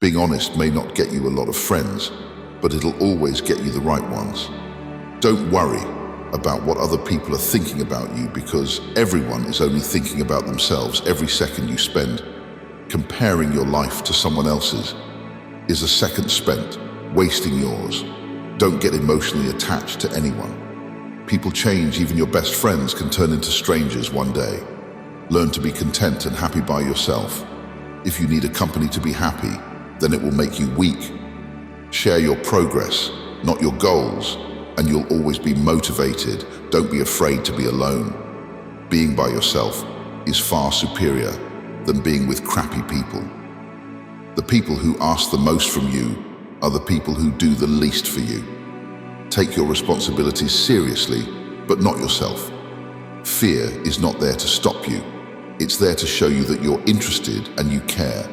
Being honest may not get you a lot of friends, but it'll always get you the right ones. Don't worry about what other people are thinking about you, because everyone is only thinking about themselves. Every second you spend comparing your life to someone else's is a second spent wasting yours. Don't get emotionally attached to anyone. People change. Even your best friends can turn into strangers one day. Learn to be content and happy by yourself. If you need a company to be happy, then it will make you weak. Share your progress, not your goals, and you'll always be motivated. Don't be afraid to be alone. Being by yourself is far superior than being with crappy people. The people who ask the most from you are the people who do the least for you. Take your responsibilities seriously, but not yourself. Fear is not there to stop you. It's there to show you that you're interested and you care.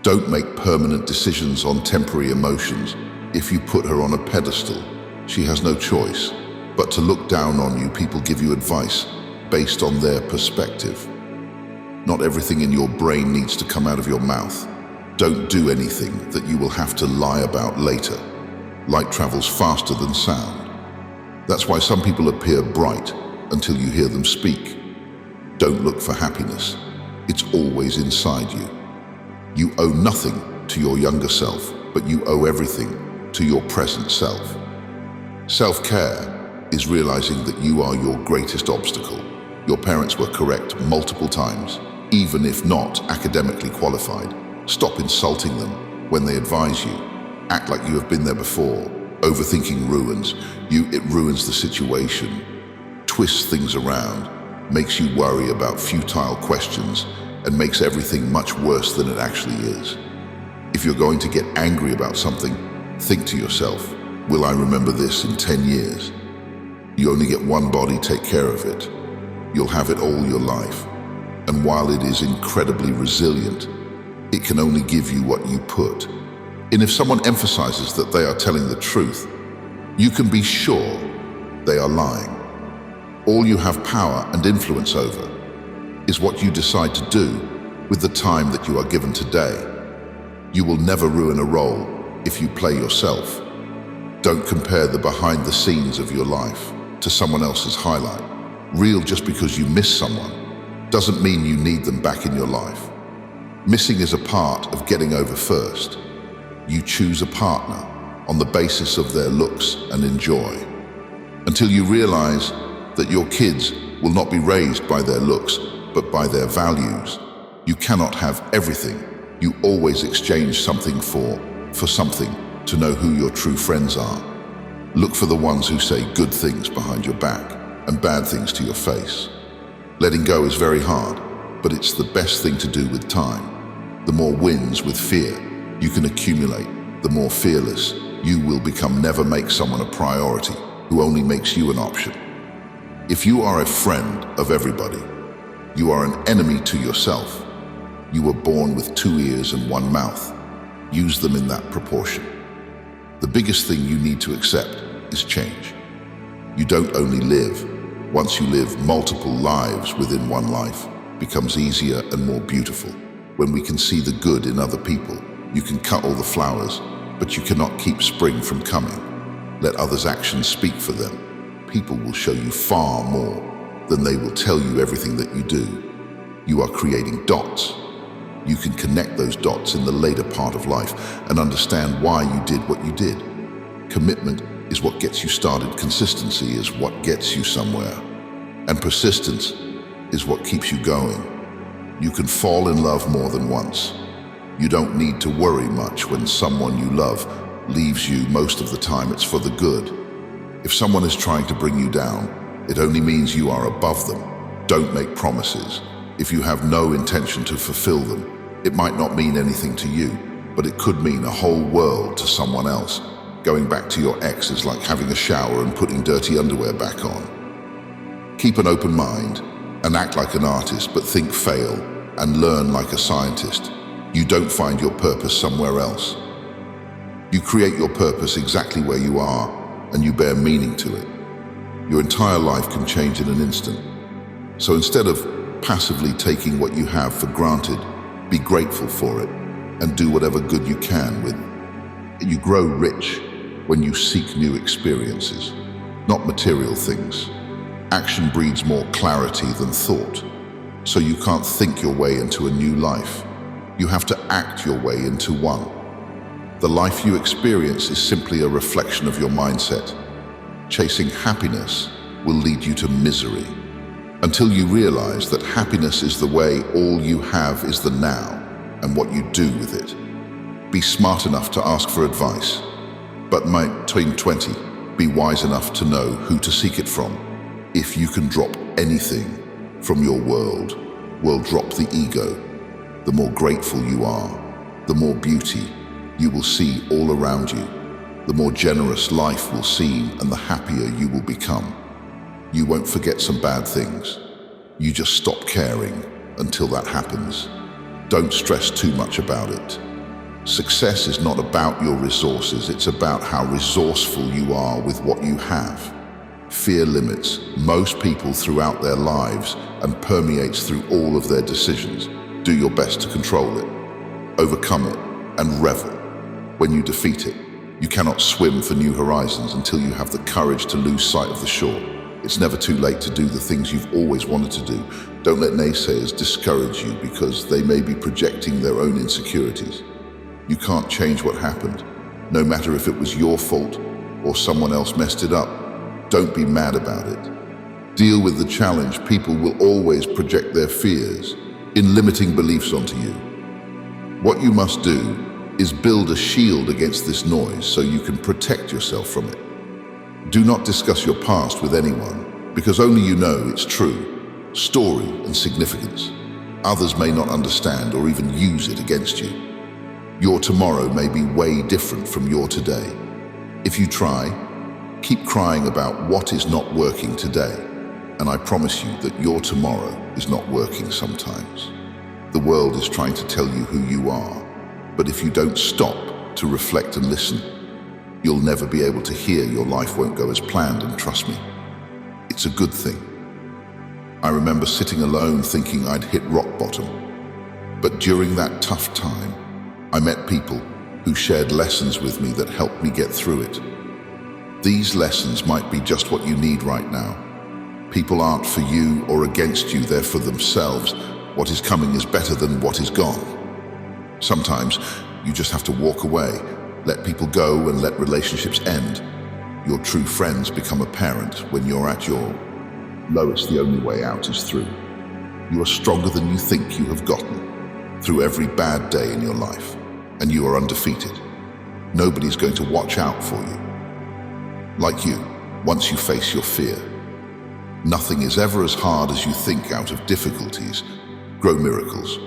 Don't make permanent decisions on temporary emotions. If you put her on a pedestal, she has no choice but to look down on you. People give you advice based on their perspective. Not everything in your brain needs to come out of your mouth. Don't do anything that you will have to lie about later. Light travels faster than sound. That's why some people appear bright until you hear them speak. Don't look for happiness. It's always inside you. You owe nothing to your younger self, but you owe everything to your present self. Self-care is realizing that you are your greatest obstacle. Your parents were correct multiple times, even if not academically qualified. Stop insulting them when they advise you. Act like you have been there before. Overthinking ruins you. It ruins the situation, twists things around, makes you worry about futile questions, and makes everything much worse than it actually is. If you're going to get angry about something, think to yourself, will I remember this in 10 years? You only get one body. Take care of it. You'll have it all your life. And while it is incredibly resilient, it can only give you what you put. And if someone emphasizes that they are telling the truth, you can be sure they are lying. All you have power and influence over is what you decide to do with the time that you are given today. You will never ruin a role if you play yourself. Don't compare the behind the scenes of your life to someone else's highlight. Real. Just because you miss someone doesn't mean you need them back in your life. Missing is a part of getting over first. You choose a partner on the basis of their looks and enjoy. Until you realize that your kids will not be raised by their looks, but by their values. You cannot have everything. You always exchange something for something to know who your true friends are. Look for the ones who say good things behind your back and bad things to your face. Letting go is very hard, but it's the best thing to do with time. The more wins with fear you can accumulate, the more fearless you will become. Never make someone a priority who only makes you an option. If you are a friend of everybody, you are an enemy to yourself. You were born with 2 ears and 1 mouth. Use them in that proportion. The biggest thing you need to accept is change. You don't only live. Once you live, multiple lives within one life becomes easier and more beautiful. When we can see the good in other people, you can cut all the flowers, but you cannot keep spring from coming. Let others' actions speak for them. People will show you far more than they will tell you everything that you do. You are creating dots. You can connect those dots in the later part of life and understand why you did what you did. Commitment is what gets you started. Consistency is what gets you somewhere. And persistence is what keeps you going. You can fall in love more than once. You don't need to worry much when someone you love leaves you. Most of the time it's for the good. If someone is trying to bring you down, it only means you are above them. Don't make promises if you have no intention to fulfill them. It might not mean anything to you, but it could mean a whole world to someone else. Going back to your ex is like having a shower and putting dirty underwear back on. Keep an open mind and act like an artist, but think, fail, and learn like a scientist. You don't find your purpose somewhere else. You create your purpose exactly where you are, and you bear meaning to it. Your entire life can change in an instant. So instead of passively taking what you have for granted, be grateful for it. and do whatever good you can with. You grow rich when you seek new experiences, not material things. Action breeds more clarity than thought, so you can't think your way into a new life. You have to act your way into one. The life you experience is simply a reflection of your mindset. Chasing happiness will lead you to misery, until you realize that happiness is the way. All you have is the now and what you do with it. Be smart enough to ask for advice, but might 20, be wise enough to know who to seek it from. If you can drop anything from your world, drop the ego. The more grateful you are, the more beauty you will see all around you. The more generous life will seem, and the happier you will become. You won't forget some bad things. You just stop caring until that happens. Don't stress too much about it. Success is not about your resources, it's about how resourceful you are with what you have. Fear limits most people throughout their lives and permeates through all of their decisions. Do your best to control it, overcome it, and revel when you defeat it. You cannot swim for new horizons until you have the courage to lose sight of the shore. It's never too late to do the things you've always wanted to do. Don't let naysayers discourage you because they may be projecting their own insecurities. You can't change what happened, no matter if it was your fault or someone else messed it up. Don't be mad about it. Deal with the challenge. People will always project their fears in limiting beliefs onto you. What you must do is build a shield against this noise so you can protect yourself from it. Do not discuss your past with anyone because only you know its true story and significance. Others may not understand or even use it against you. Your tomorrow may be way different from your today. If you try, keep crying about what is not working today, and I promise you that your tomorrow is not working sometimes. The world is trying to tell you who you are, but if you don't stop to reflect and listen, you'll never be able to hear. Your life won't go as planned, and trust me, it's a good thing. I remember sitting alone thinking I'd hit rock bottom, but during that tough time, I met people who shared lessons with me that helped me get through it. These lessons might be just what you need right now. People aren't for you or against you, they're for themselves. What is coming is better than what is gone. Sometimes you just have to walk away, let people go and let relationships end. Your true friends become apparent when you're at your lowest. The only way out is through. You are stronger than you think you have gotten through every bad day in your life, and you are undefeated. Nobody's going to watch out for you like you once you face your fear. Nothing is ever as hard as you think. Out of difficulties grow miracles.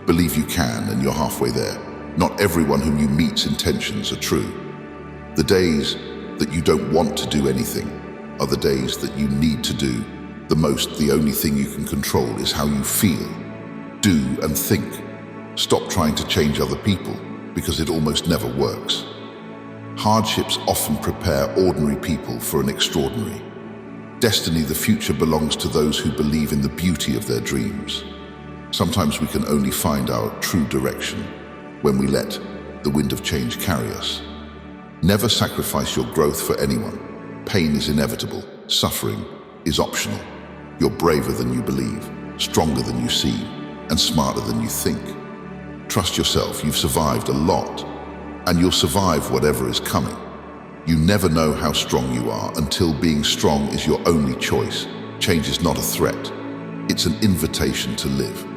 Believe you can, and you're halfway there. Not everyone whom you meet's intentions are true. The days that you don't want to do anything are the days that you need to do the most. The only thing you can control is how you feel, do, and think. Stop trying to change other people because it almost never works. Hardships often prepare ordinary people for an extraordinary destiny. The future belongs to those who believe in the beauty of their dreams. Sometimes we can only find our true direction when we let the wind of change carry us. Never sacrifice your growth for anyone. Pain is inevitable. Suffering is optional. You're braver than you believe, stronger than you seem, and smarter than you think. Trust yourself. You've survived a lot, and you'll survive whatever is coming. You never know how strong you are until being strong is your only choice. Change is not a threat. It's an invitation to live.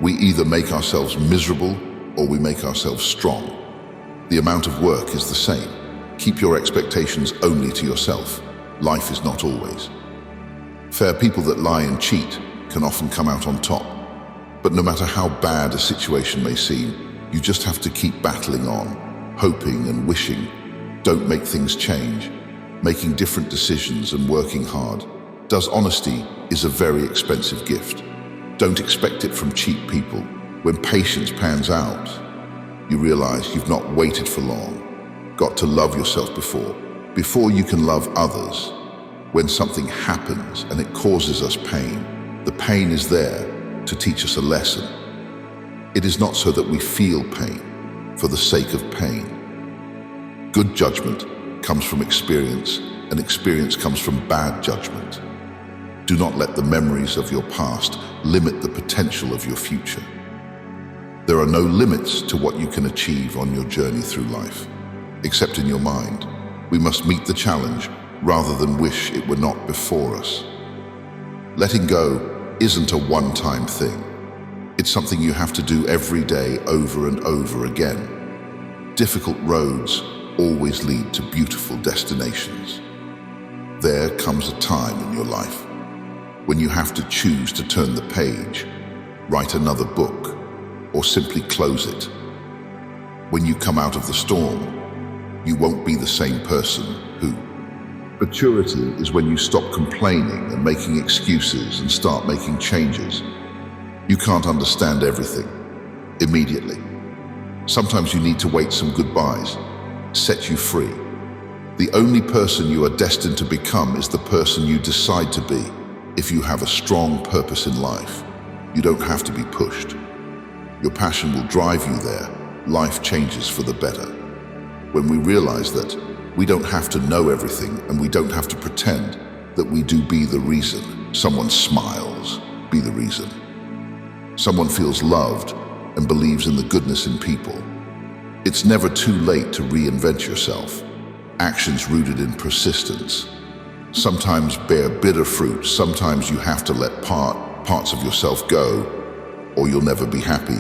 We either make ourselves miserable or we make ourselves strong. The amount of work is the same. Keep your expectations only to yourself. Life is not always fair. People that lie and cheat can often come out on top. But no matter how bad a situation may seem, you just have to keep battling on, hoping and wishing. Don't make things change. Making different decisions and working hard. Honesty is a very expensive gift. Don't expect it from cheap people. When patience pans out, you realize you've not waited for long. Got to love yourself before you can love others. When something happens and it causes us pain, the pain is there to teach us a lesson. It is not so that we feel pain, for the sake of pain. Good judgment comes from experience, and experience comes from bad judgment. Do not let the memories of your past limit the potential of your future. There are no limits to what you can achieve on your journey through life, except in your mind. We must meet the challenge rather than wish it were not before us. Letting go isn't a one-time thing. It's something you have to do every day over and over again. Difficult roads always lead to beautiful destinations. There comes a time in your life when you have to choose to turn the page, write another book, or simply close it. When you come out of the storm, you won't be the same person who. Maturity is when you stop complaining and making excuses and start making changes. You can't understand everything immediately. Sometimes you need to wait some goodbyes, set you free. The only person you are destined to become is the person you decide to be. If you have a strong purpose in life, you don't have to be pushed. Your passion will drive you there. Life changes for the better. When we realize that we don't have to know everything and we don't have to pretend that we do be the reason. Someone smiles, be the reason. Someone feels loved and believes in the goodness in people. It's never too late to reinvent yourself. Actions rooted in persistence sometimes bear bitter fruit. Sometimes you have to let parts of yourself go, or you'll never be happy.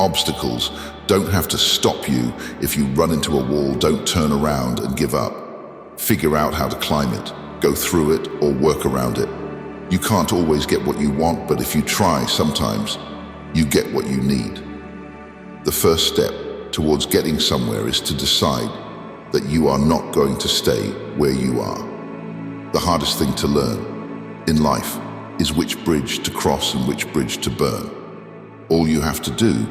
Obstacles don't have to stop you. If you run into a wall, don't turn around and give up. Figure out how to climb it, go through it, or work around it. You can't always get what you want, but if you try, sometimes you get what you need. The first step towards getting somewhere is to decide that you are not going to stay where you are. The hardest thing to learn in life is which bridge to cross and which bridge to burn. All you have to do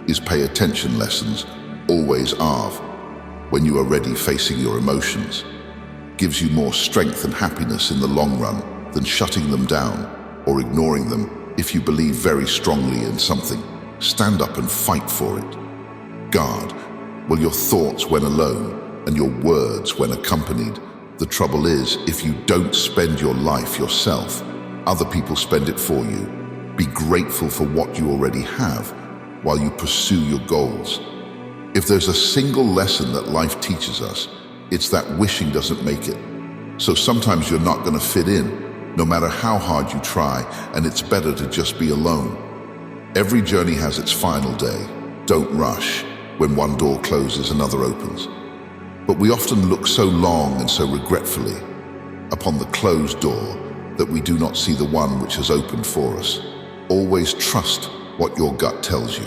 is pay attention. Lessons always are when you are ready. Facing your emotions gives you more strength and happiness in the long run than shutting them down or ignoring them. If you believe very strongly in something, stand up and fight for it. Guard, well, your thoughts when alone and your words when accompanied. The trouble is, if you don't spend your life yourself, other people spend it for you. Be grateful for what you already have while you pursue your goals. If there's a single lesson that life teaches us, it's that wishing doesn't make it. So sometimes you're not going to fit in, no matter how hard you try, and it's better to just be alone. Every journey has its final day. Don't rush. When one door closes, another opens. But we often look so long and so regretfully upon the closed door that we do not see the one which has opened for us. Always trust what your gut tells you,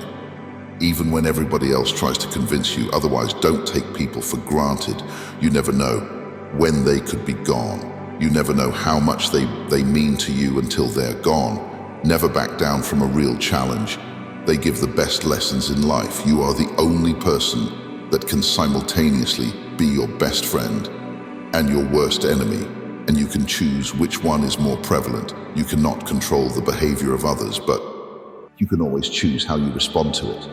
even when everybody else tries to convince you otherwise. Don't take people for granted. You never know when they could be gone. You never know how much they mean to you until they're gone. Never back down from a real challenge. They give the best lessons in life. You are the only person that can simultaneously be your best friend and your worst enemy, and you can choose which one is more prevalent. You cannot control the behavior of others, but you can always choose how you respond to it.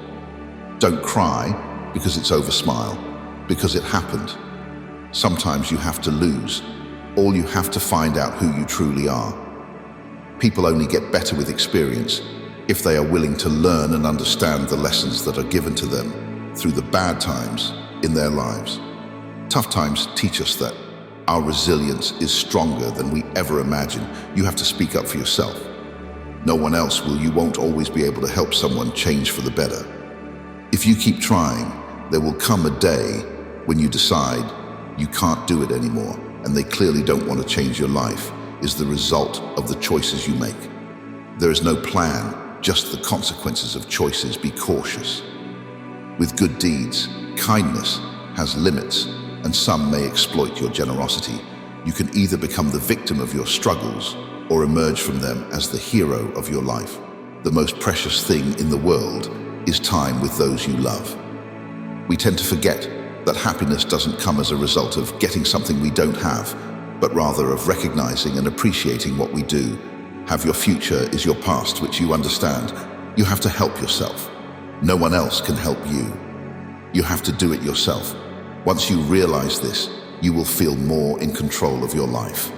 Don't cry because it's over. Smile because it happened. Sometimes you have to lose, or you have to find out who you truly are. People only get better with experience if they are willing to learn and understand the lessons that are given to them through the bad times in their lives. Tough times teach us that our resilience is stronger than we ever imagined. You have to speak up for yourself. No one else will. You won't always be able to help someone change for the better. If you keep trying, there will come a day when you decide you can't do it anymore, and they clearly don't want to change your life. Is the result of the choices you make. There is no plan, just the consequences of choices. Be cautious. With good deeds, kindness has limits, and some may exploit your generosity. You can either become the victim of your struggles or emerge from them as the hero of your life. The most precious thing in the world is time with those you love. We tend to forget that happiness doesn't come as a result of getting something we don't have, but rather of recognizing and appreciating what we do. Have your future is your past, which you understand. You have to help yourself. No one else can help you. You have to do it yourself. Once you realize this, you will feel more in control of your life.